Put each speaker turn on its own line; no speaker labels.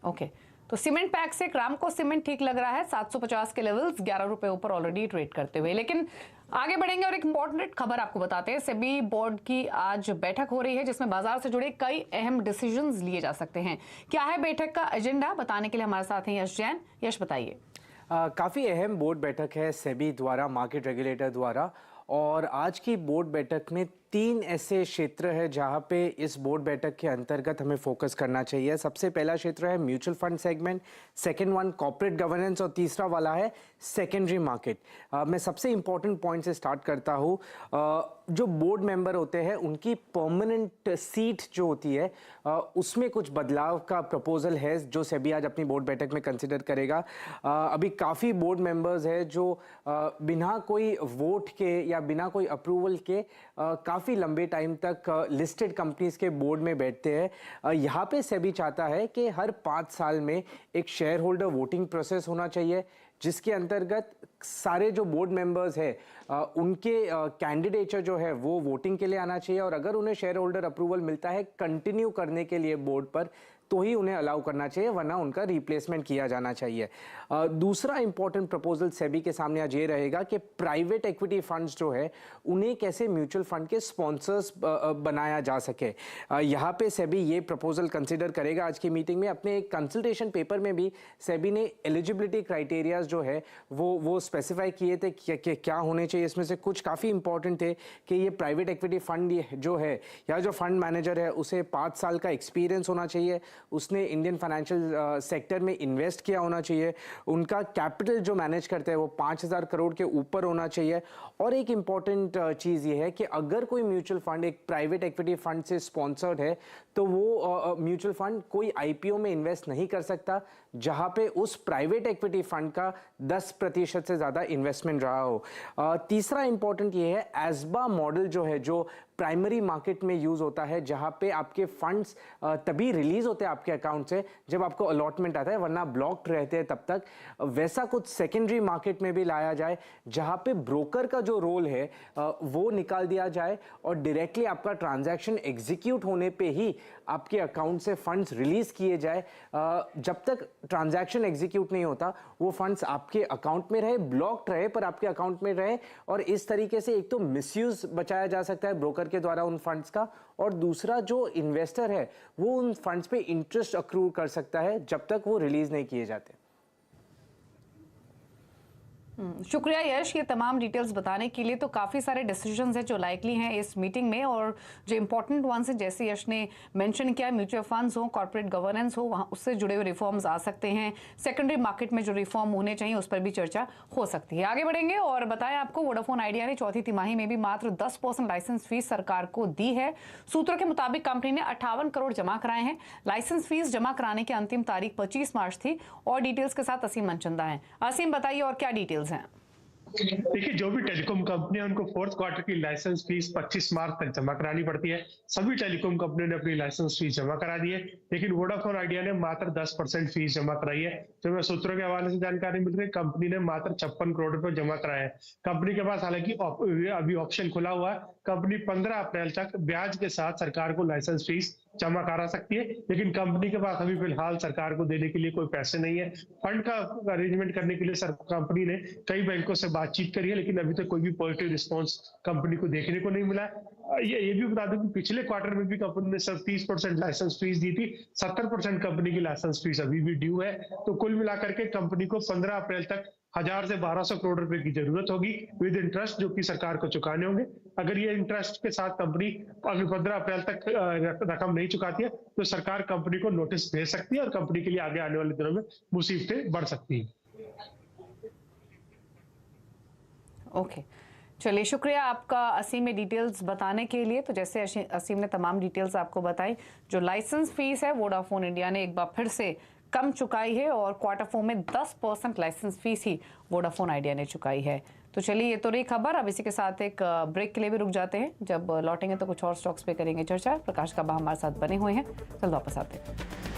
Okay, तो cement pack से रामको cement ठीक लग रहा है, 750 के लेवल्स, 11 रुपए ऊपर ऑलरेडी ट्रेड करते हुए। लेकिन आगे बढ़ेंगे और एक इंपॉर्टेंट खबर आपको बताते हैं। सेबी बोर्ड की आज बैठक हो रही है जिसमें बाजार से जुड़े कई अहम डिसीजंस लिए जा सकते हैं। क्या है बैठक का एजेंडा, बताने के लिए हमारे साथ हैं यश जैन। यश, बताइए।
काफ़ी अहम बोर्ड बैठक है सेबी द्वारा, मार्केट रेगुलेटर द्वारा, और आज की बोर्ड बैठक में 3 ऐसे क्षेत्र है जहां पे इस बोर्ड बैठक के अंतर्गत हमें फोकस करना चाहिए। सबसे पहला क्षेत्र है mutual fund segment, second one corporate governance और तीसरा वाला है सेकेंडरी मार्केट। मैं सबसे इंपॉर्टेंट पॉइंट से स्टार्ट करता हूँ। जो बोर्ड मेंबर होते हैं उनकी परमानेंट सीट जो होती है उसमें कुछ बदलाव का प्रपोजल है जो सेबी आज अपनी बोर्ड बैठक में कंसिडर करेगा। अभी काफ़ी बोर्ड मेंबर्स है जो बिना कोई वोट के या बिना कोई अप्रूवल के काफ़ी लंबे टाइम तक लिस्टेड कंपनीज के बोर्ड में बैठते हैं। यहाँ पे सेबी चाहता है कि हर 5 साल में एक शेयर होल्डर वोटिंग प्रोसेस होना चाहिए जिसके अंतर्गत सारे जो बोर्ड मेंबर्स है उनके कैंडिडेचर जो है वो वोटिंग के लिए आना चाहिए, और अगर उन्हें शेयर होल्डर अप्रूवल मिलता है कंटिन्यू करने के लिए बोर्ड पर तो ही उन्हें अलाउ करना चाहिए, वरना उनका रिप्लेसमेंट किया जाना चाहिए। दूसरा इंपॉर्टेंट प्रपोजल सेबी के सामने आज ये रहेगा कि प्राइवेट इक्विटी फंड्स जो है उन्हें कैसे म्यूचुअल फंड के स्पॉन्सर्स बनाया जा सके। यहाँ पे सेबी ये प्रपोजल कंसिडर करेगा आज की मीटिंग में। अपने एक कंसल्टेशन पेपर में भी सेबी ने एलिजिबिलिटी क्राइटेरियाज जो है वो स्पेसिफाई किए थे कि क्या होने चाहिए। इसमें से कुछ काफ़ी इंपॉर्टेंट थे कि ये प्राइवेट इक्विटी फंड जो है या जो फंड मैनेजर है उसे 5 साल का एक्सपीरियंस होना चाहिए, उसने इंडियन फाइनेंशियल सेक्टर में इन्वेस्ट किया होना चाहिए, उनका कैपिटल जो मैनेज करते हैं वो 5000 करोड़ के ऊपर होना चाहिए, और एक इम्पॉर्टेंट चीज़ ये है कि अगर कोई म्यूचुअल फंड एक प्राइवेट इक्विटी फंड से स्पॉन्सर्ड है तो वो म्यूचुअल फंड कोई आईपीओ में इन्वेस्ट नहीं कर सकता जहां पे उस प्राइवेट इक्विटी फंड का 10% से ज़्यादा इन्वेस्टमेंट रहा हो। तीसरा इंपॉर्टेंट ये है एस्बा मॉडल जो है, जो प्राइमरी मार्केट में यूज होता है, जहां पे आपके फंड्स तभी रिलीज होते हैं आपके अकाउंट से जब आपको अलॉटमेंट आता है, वरना ब्लॉक्ड रहते हैं तब तक। वैसा कुछ सेकेंडरी मार्केट में भी लाया जाए जहां पे ब्रोकर का जो रोल है वो निकाल दिया जाए और डायरेक्टली आपका ट्रांजैक्शन एग्जीक्यूट होने पे ही आपके अकाउंट से फंड्स रिलीज किए जाए। जब तक ट्रांजैक्शन एग्जीक्यूट नहीं होता वो फंड्स आपके अकाउंट में रहे, ब्लॉक्ड रहे पर आपके अकाउंट में रहे, और इस तरीके से एक तो मिसयूज बचाया जा सकता है ब्रोकर के द्वारा उन फंड्स का, और दूसरा जो इन्वेस्टर है वो उन फंड्स पे इंटरेस्ट अक्रू कर सकता है जब तक वो रिलीज नहीं किए जाते।
शुक्रिया यश, ये तमाम डिटेल्स बताने के लिए। तो काफ़ी सारे डिसीजंस हैं जो लाइकली हैं इस मीटिंग में, और जो इंपॉर्टेंट वंस हैं जैसे यश ने मेंशन किया, म्यूचुअल फंड्स हो, कॉर्पोरेट गवर्नेंस हो, वहाँ उससे जुड़े हुए रिफॉर्म्स आ सकते हैं। सेकेंडरी मार्केट में जो रिफॉर्म होने चाहिए उस पर भी चर्चा हो सकती है। आगे बढ़ेंगे और बताएं आपको, वोडाफोन आइडिया ने चौथी तिमाही में भी मात्र 10% लाइसेंस फीस सरकार को दी है। सूत्रों के मुताबिक कंपनी ने 58 करोड़ जमा कराए हैं। लाइसेंस फीस जमा कराने की अंतिम तारीख 25 मार्च थी। और डिटेल्स के साथ असीम मनचंदा है। असीम, बताइए और क्या डिटेल्स हैं?
देखिए, जो भी टेलीकॉम कंपनी है उनको 4th क्वार्टर की लाइसेंस फीस 25 मार्च तक जमा करानी पड़ती है। सभी टेलीकॉम कंपनियों ने अपनी लाइसेंस फीस जमा करा दी है, लेकिन वोडाफोन आइडिया ने मात्र 10% फीस जमा कराई है। जो मैं सूत्रों के हवाले से जानकारी मिल रही है, कंपनी ने मात्र 56 करोड़ रुपए जमा कराए हैं। कंपनी के पास हालांकि अभी ऑप्शन खुला हुआ है। कंपनी 15 अप्रैल तक ब्याज के साथ सरकार को लाइसेंस फीस जमा करा सकती है, लेकिन कंपनी के पास अभी फिलहाल सरकार को देने के लिए कोई पैसे नहीं है। फंड का अरेंजमेंट करने के लिए कंपनी ने कई बैंकों से बातचीत करी है, लेकिन अभी तक कोई भी पॉजिटिव रिस्पांस कंपनी को देखने को नहीं मिला है। ये भी बता दूं कि पिछले क्वार्टर में भी कंपनी ने सिर्फ 30% लाइसेंस फीस दी थी, 70% कंपनी की लाइसेंस फीस अभी भी ड्यू है। तो कुल मिलाकर के कंपनी को 15 अप्रैल तक 1000 से 1200 करोड़ रुपए की जरूरत होगी विद इंटरेस्ट, जो कि सरकार को चुकाने होंगे। अगर ये इंटरेस्ट के साथ कंपनी अभी 15 अप्रैल तक रकम नहीं चुकाती है तो सरकार कंपनी को नोटिस भेज सकती है और कंपनी के लिए आगे आने वाले दिनों में मुसीबतें बढ़ सकती है।
ओके, चलिए, शुक्रिया आपका असीम में डिटेल्स बताने के लिए। तो जैसे असीम ने तमाम डिटेल्स आपको बताई, जो लाइसेंस फीस है वोडाफोन इंडिया ने एक बार फिर से कम चुकाई है, और क्वार्टर 4 में 10% लाइसेंस फीस ही वोडाफोन आइडिया ने चुकाई है। तो चलिए, ये तो रही खबर। अब इसी के साथ एक ब्रेक के लिए भी रुक जाते हैं। जब लौटेंगे तो कुछ और स्टॉक्स पे करेंगे चर्चा। प्रकाश काबा हमारे साथ बने हुए हैं, कल वापस आते हैं।